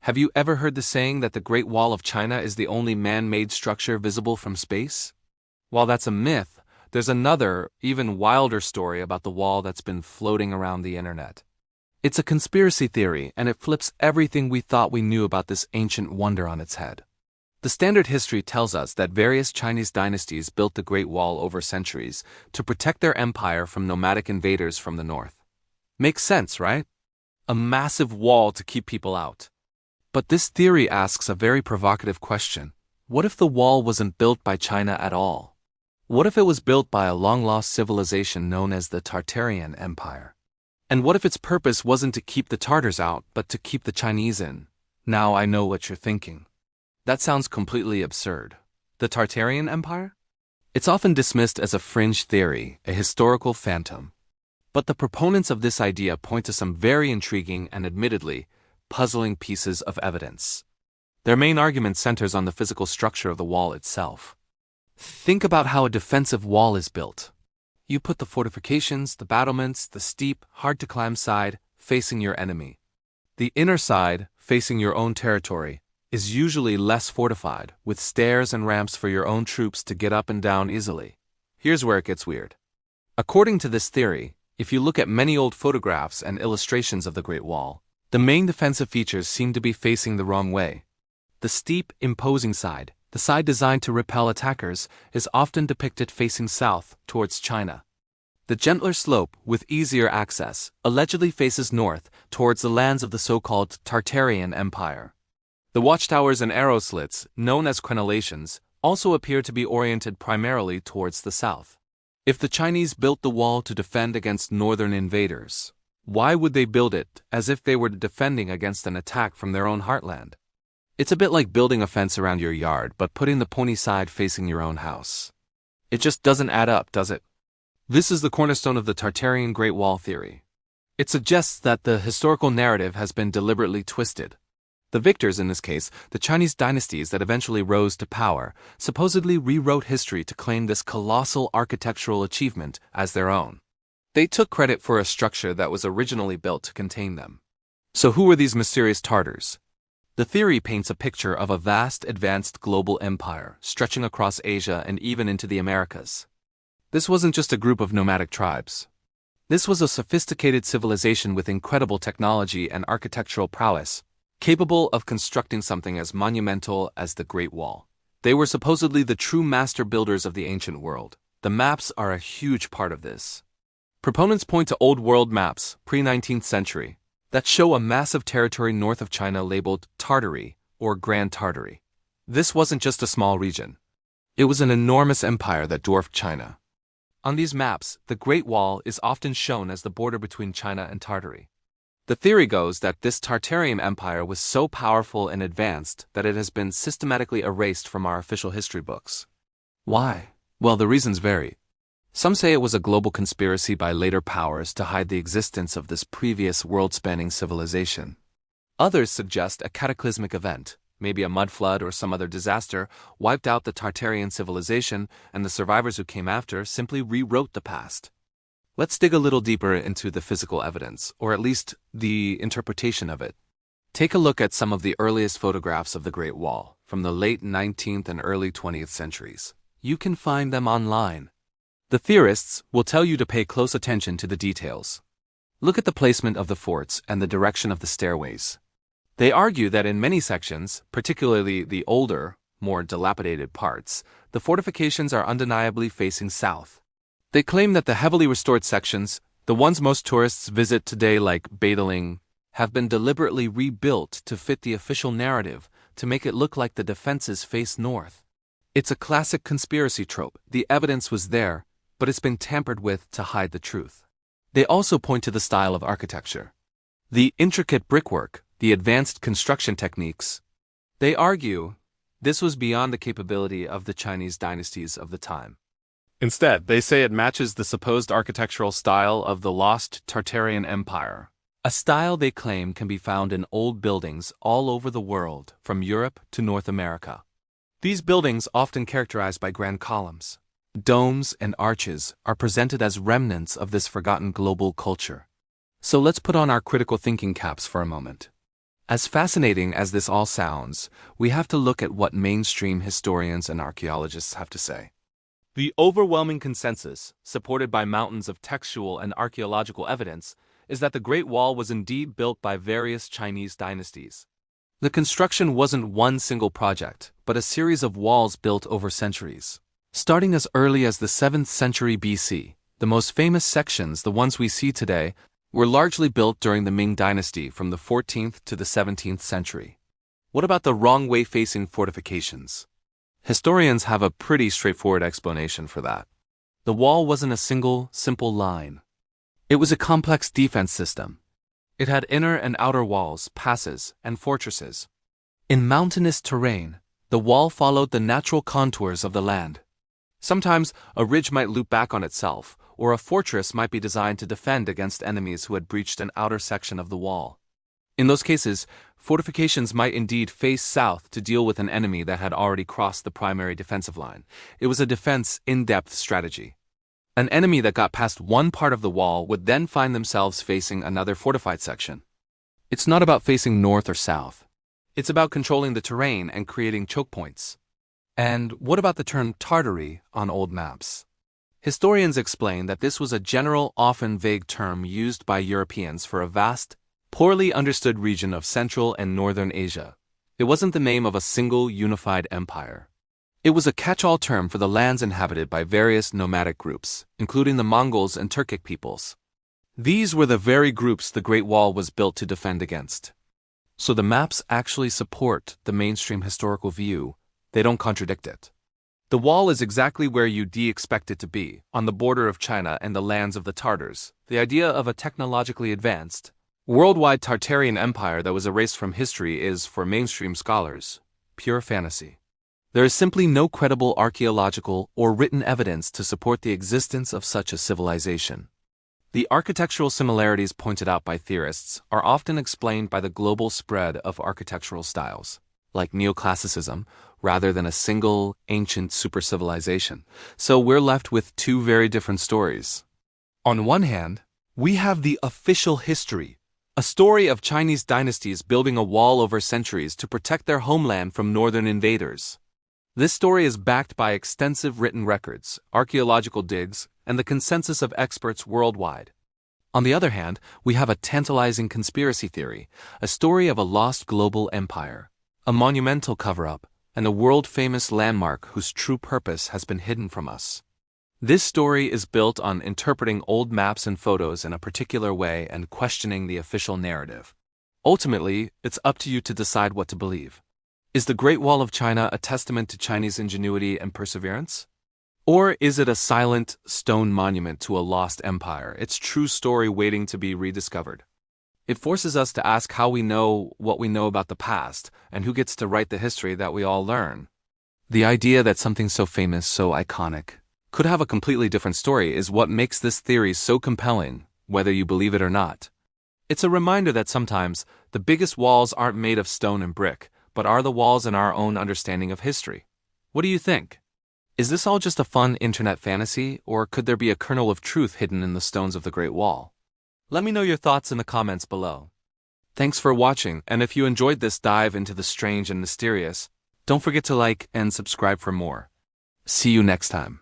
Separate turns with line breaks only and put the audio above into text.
Have you ever heard the saying that the Great Wall of China is the only man-made structure visible from space? While that's a myth, there's another, even wilder story about the wall that's been floating around the internet. It's a conspiracy theory, and it flips everything we thought we knew about this ancient wonder on its head. The standard history tells us that various Chinese dynasties built the Great Wall over centuries to protect their empire from nomadic invaders from the north. Makes sense, right? A massive wall to keep people out. But this theory asks a very provocative question. What if the wall wasn't built by China at all? What if it was built by a long-lost civilization known as the Tartarian Empire? And what if its purpose wasn't to keep the Tartars out, but to keep the Chinese in? Now I know what you're thinking. That sounds completely absurd. The Tartarian Empire? It's often dismissed as a fringe theory, a historical phantom. But the proponents of this idea point to some very intriguing and admittedly puzzling pieces of evidence. Their main argument centers on the physical structure of the wall itself. Think about how a defensive wall is built. You put the fortifications, the battlements, the steep, hard-to-climb side facing your enemy. The inner side, facing your own territory, is usually less fortified, with stairs and ramps for your own troops to get up and down easily. Here's where it gets weird. According to this theory, if you look at many old photographs and illustrations of the Great Wall, the main defensive features seem to be facing the wrong way. The steep, imposing side, the side designed to repel attackers, is often depicted facing south, towards China. The gentler slope, with easier access, allegedly faces north, towards the lands of the so-called Tartarian Empire. The watchtowers and arrow slits, known as crenellations, also appear to be oriented primarily towards the south. If the Chinese built the wall to defend against northern invaders, why would they build it as if they were defending against an attack from their own heartland? It's a bit like building a fence around your yard but putting the pointy side facing your own house. It just doesn't add up, does it? This is the cornerstone of the Tartarian Great Wall theory. It suggests that the historical narrative has been deliberately twisted. The victors, in this case, the Chinese dynasties that eventually rose to power, supposedly rewrote history to claim this colossal architectural achievement as their own. They took credit for a structure that was originally built to contain them. So who were these mysterious Tartars? The theory paints a picture of a vast, advanced global empire, stretching across Asia and even into the Americas. This wasn't just a group of nomadic tribes. This was a sophisticated civilization with incredible technology and architectural prowess, capable of constructing something as monumental as the Great Wall. They were supposedly the true master builders of the ancient world. The maps are a huge part of this. Proponents point to old world maps, pre-19th century, that show a massive territory north of China labeled Tartary, or Grand Tartary. This wasn't just a small region. It was an enormous empire that dwarfed China. On these maps, the Great Wall is often shown as the border between China and Tartary. The theory goes that this Tartarian Empire was so powerful and advanced that it has been systematically erased from our official history books. Why? Well, the reasons vary. Some say it was a global conspiracy by later powers to hide the existence of this previous world-spanning civilization. Others suggest a cataclysmic event, maybe a mud flood or some other disaster, wiped out the Tartarian civilization, and the survivors who came after simply rewrote the past. Let's dig a little deeper into the physical evidence, or at least the interpretation of it. Take a look at some of the earliest photographs of the Great Wall, from the late 19th and early 20th centuries. You can find them online. The theorists will tell you to pay close attention to the details. Look at the placement of the forts and the direction of the stairways. They argue that in many sections, particularly the older, more dilapidated parts, the fortifications are undeniably facing south. They claim that the heavily restored sections, the ones most tourists visit today like Badaling, have been deliberately rebuilt to fit the official narrative to make it look like the defenses face north. It's a classic conspiracy trope. The evidence was there, but it's been tampered with to hide the truth. They also point to the style of architecture. The intricate brickwork, the advanced construction techniques. They argue this was beyond the capability of the Chinese dynasties of the time. Instead, they say it matches the supposed architectural style of the lost Tartarian Empire, a style they claim can be found in old buildings all over the world, from Europe to North America. These buildings, often characterized by grand columns, domes, and arches, are presented as remnants of this forgotten global culture. So let's put on our critical thinking caps for a moment. As fascinating as this all sounds, we have to look at what mainstream historians and archaeologists have to say. The overwhelming consensus, supported by mountains of textual and archaeological evidence, is that the Great Wall was indeed built by various Chinese dynasties. The construction wasn't one single project, but a series of walls built over centuries. Starting as early as the 7th century BC, the most famous sections, the ones we see today, were largely built during the Ming dynasty from the 14th to the 17th century. What about the wrong way facing fortifications? Historians have a pretty straightforward explanation for that. The wall wasn't a single, simple line. It was a complex defense system. It had inner and outer walls, passes, and fortresses. In mountainous terrain, the wall followed the natural contours of the land. Sometimes a ridge might loop back on itself, or a fortress might be designed to defend against enemies who had breached an outer section of the wall. In those cases, fortifications might indeed face south to deal with an enemy that had already crossed the primary defensive line. It was a defense in-depth strategy. An enemy that got past one part of the wall would then find themselves facing another fortified section. It's not about facing north or south. It's about controlling the terrain and creating choke points. And what about the term Tartary on old maps? Historians explain that this was a general, often vague term used by Europeans for a vast, poorly understood region of Central and Northern Asia. It wasn't the name of a single unified empire. It was a catch-all term for the lands inhabited by various nomadic groups, including the Mongols and Turkic peoples. These were the very groups the Great Wall was built to defend against. So the maps actually support the mainstream historical view. They don't contradict it. The wall is exactly where you'd expect it to be, on the border of China and the lands of the Tartars. The idea of a technologically advanced, worldwide Tartarian Empire that was erased from history is, for mainstream scholars, pure fantasy. There is simply no credible archaeological or written evidence to support the existence of such a civilization. The architectural similarities pointed out by theorists are often explained by the global spread of architectural styles, like neoclassicism, rather than a single, ancient supercivilization. So we're left with two very different stories. On one hand, we have the official history, a story of Chinese dynasties building a wall over centuries to protect their homeland from northern invaders. This story is backed by extensive written records, archaeological digs, and the consensus of experts worldwide. On the other hand, we have a tantalizing conspiracy theory, a story of a lost global empire, a monumental cover-up, and a world-famous landmark whose true purpose has been hidden from us. This story is built on interpreting old maps and photos in a particular way and questioning the official narrative. Ultimately, it's up to you to decide what to believe. Is the Great Wall of China a testament to Chinese ingenuity and perseverance? Or is it a silent, stone monument to a lost empire, its true story waiting to be rediscovered? It forces us to ask how we know what we know about the past, and who gets to write the history that we all learn. The idea that something so famous, so iconic, could have a completely different story is what makes this theory so compelling, whether you believe it or not. It's a reminder that sometimes the biggest walls aren't made of stone and brick, but are the walls in our own understanding of history. What do you think? Is this all just a fun internet fantasy, or could there be a kernel of truth hidden in the stones of the Great Wall? Let me know your thoughts in the comments below. Thanks for watching, and if you enjoyed this dive into the strange and mysterious, don't forget to like and subscribe for more. See you next time.